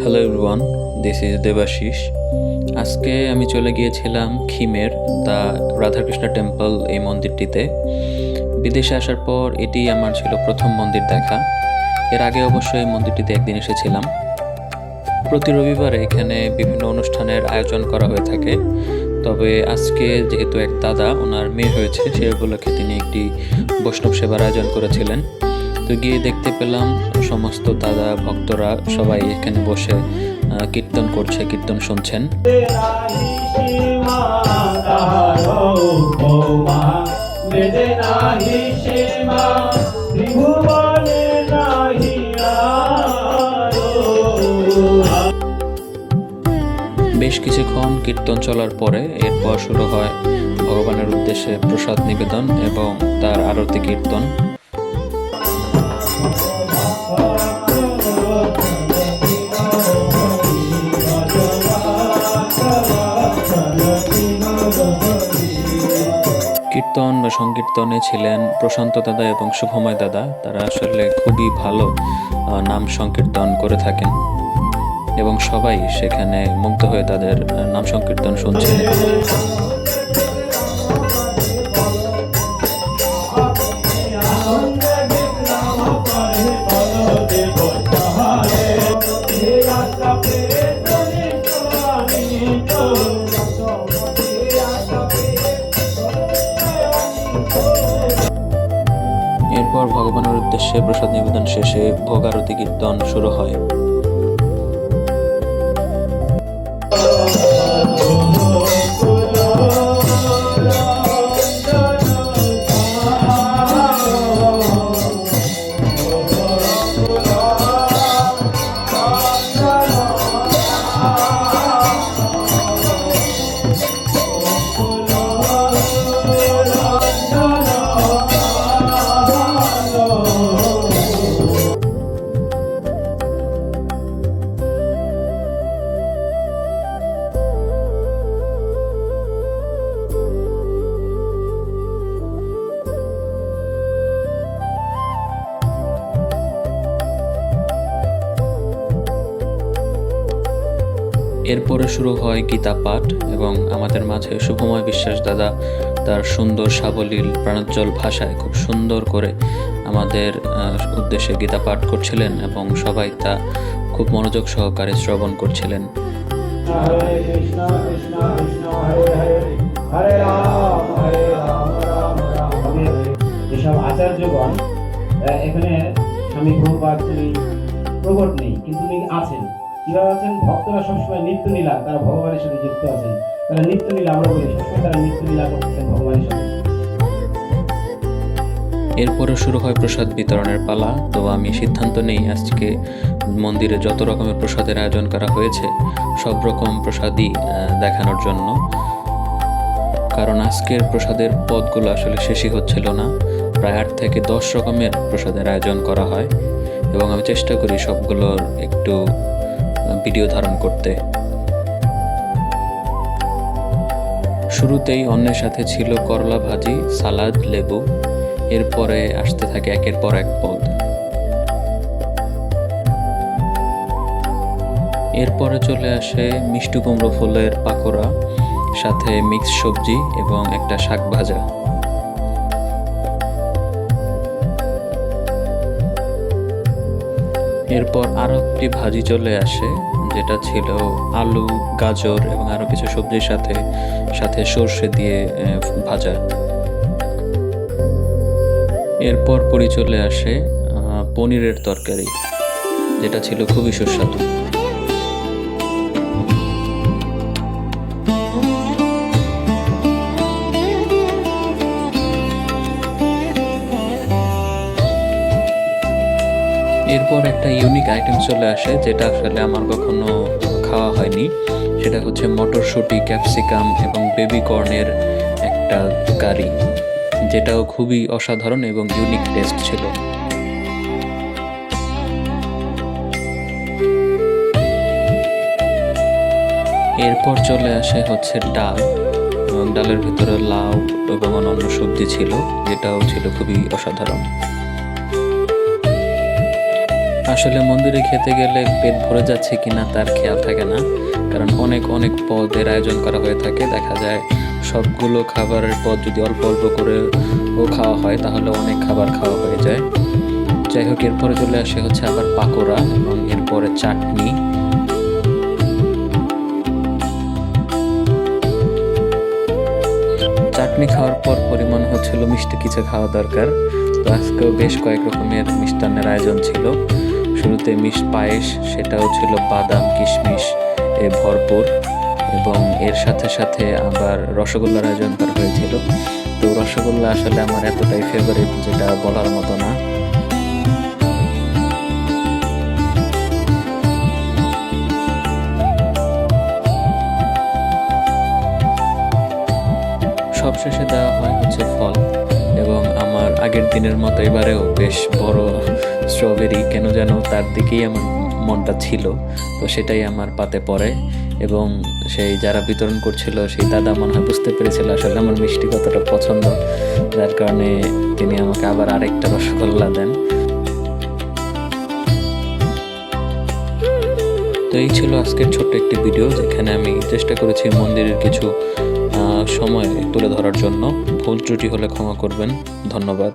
Hello everyone, this is Debashis. আজকে আমি চলে গিয়েছিলাম খিমের দ্য রাধাকৃষ্ণ টেম্পল এই মন্দিরটিতে। বিদেশে আসার পর এটি আমার ছিল প্রথম মন্দির দেখা। এর আগে অবশ্যই এই মন্দিরটিতে একদিন এসেছিলাম। প্রতি রবিবারে এখানে বিভিন্ন অনুষ্ঠানের আয়োজন করা হয়ে থাকে, তবে আজকে যেহেতু এক দাদা ওনার মেয়ে হয়েছে, সে উপলক্ষে তিনি একটি বৈষ্ণব সেবার আয়োজন করেছিলেন। তো গিয়ে দেখতে পেলাম সমস্ত দাদা ভক্তরা সবাই এখানে বসে কীর্তন করছে, কীর্তন শুনছেন। বেশ কিছুক্ষণ কীর্তন চলার পরে এরপর শুরু হয় ভগবানের উদ্দেশ্যে প্রসাদ নিবেদন এবং তার আরতি কীর্তন। কীর্তন বা সংকীর্তনে ছিলেন প্রশান্ত দাদা এবং শুভময় দাদা। তারা আসলে খুবই ভালো নাম সংকীর্তন করে থাকেন এবং সবাই সেখানে মুগ্ধ হয়ে তাদের নাম সংকীর্তন শুনছেন। এরপর ভগবানের উদ্দেশ্যে প্রসাদ নিবেদন শেষে ভোগ আরতি কীর্তন শুরু হয়। এরপরে শুরু হয় গীতা পাঠ এবং আমাদের মাঝে শুভময় বিশ্বাস দাদা তার সুন্দর সাবলীল প্রাণোজ্জ্বল ভাষায় খুব সুন্দর করে আমাদের উদ্দেশ্যে গীতা পাঠ করছিলেন এবং সবাই তা খুব মনোযোগ সহকারে শ্রবণ করছিলেন। যেসব আচার্যগণ এখানে স্বামী প্রভুপাদ তিনি প্রকট নেই, কিন্তু তিনি আছেন। কিভাবে আছেন? ভক্তরা সবসময় নিত্য লীলা, তারা ভগবানের সাথে যুক্ত আছেন। তারা নিত্য লীলা, আমরা বলি সবসময় তারা নিত্য লীলা করতেছেন ভগবানের সাথে। এরপরে শুরু হয় প্রসাদ বিতরণের পালা। তো আমি সিদ্ধান্ত নেই আজকে মন্দিরে যত রকমের প্রসাদের আয়োজন করা হয়েছে সব রকম প্রসাদই দেখানোর জন্য, কারণ আজকের প্রসাদের পদগুলো আসলে শেষই হচ্ছিল না। প্রায় 8 থেকে 10 রকমের প্রসাদের আয়োজন করা হয় এবং আমি চেষ্টা করি সবগুলোর একটু ভিডিও ধারণ করতে। শুরুতেই অন্যের সাথে ছিল করলা ভাজি, সালাদ, লেবু। এরপরে আসতে থাকে একের পর এক পদ। এরপরে চলে আসে মিষ্টি কুমড়ো ফুলের পাকোড়া, সাথে মিক্স সবজি এবং একটা শাক ভাজা। এরপর আরো একটি ভাজি চলে আসে, যেটা ছিল আলু, গাজর এবং আরো কিছু সবজির সাথে সাথে সর্ষে দিয়ে ভাজা। এরপর পরি চলে আসে পনিরের তরকারি, যেটা ছিল খুবই সুস্বাদু। এরপর একটা ইউনিক আইটেম চলে আসে, যেটা আসলে আমার কখনো খাওয়া হয়নি। সেটা হচ্ছে মটরশুঁটি, ক্যাপসিকাম এবং বেবি কর্নের একটা কারি, যেটাও খুবই অসাধারণ এবং ইউনিক টেস্ট ছিল। এরপর চলে আসে হচ্ছে ডাল, এবং ডালের ভিতরে লাউ এবং অন্যান্য সবজি ছিল, যেটাও ছিল খুবই অসাধারণ। আসলে মন্দিরে খেতে গেলে পেট ভরে যাচ্ছে কিনা তার খেয়াল থাকে না, কারণ অনেক অনেক পদের আয়োজন করা হয়ে থাকে। দেখা যায় সবগুলো খাবারের পদ যদি অল্প অল্প করে খাওয়া হয় তাহলে অনেক খাবার খাওয়া হয়ে যায়। যাই হোক, এরপরে চলে আসে হচ্ছে আবার পাকোড়া এবং এরপরে চাটনি। চাটনি খাওয়ার পর পরিমাণ হচ্ছিল মিষ্টি কিছু খাওয়া দরকার। তো আজকেও বেশ কয়েক রকমের মিষ্টান্নের আয়োজন ছিল। শুরুতে পায়েস, সেটাও ছিল বাদাম কিশমিশ এ ভরপুর, এবং এর সাথে সাথে আবার রসগোল্লার আয়োজন করা হয়েছিল। তো রসগোল্লা আসলে আমার এতটাই ফেভারিট যেটা বলার মতো না। সবশেষে দেওয়া হয় হচ্ছে ফল, এবং আমার আগের দিনের মতো এবারেও বেশ বড় স্ট্রবেরি, কেন যেন তার দিকেই আমার মনটা ছিল, তো সেটাই আমার পাতে পড়ে। এবং সেই যারা বিতরণ করছিল সেই দাদা মনে হয় বুঝতে পেরেছিল আসলে আমার মিষ্টি কতটা পছন্দ, যার কারণে তিনি আমাকে আবার আরেকটা রসগোল্লা দেন। তো এই ছিল আজকের ছোট্ট একটি ভিডিও, যেখানে আমি চেষ্টা করেছি মন্দিরের কিছু সময় তুলে ধরার জন্য। ভুল ত্রুটি হলে ক্ষমা করবেন। ধন্যবাদ।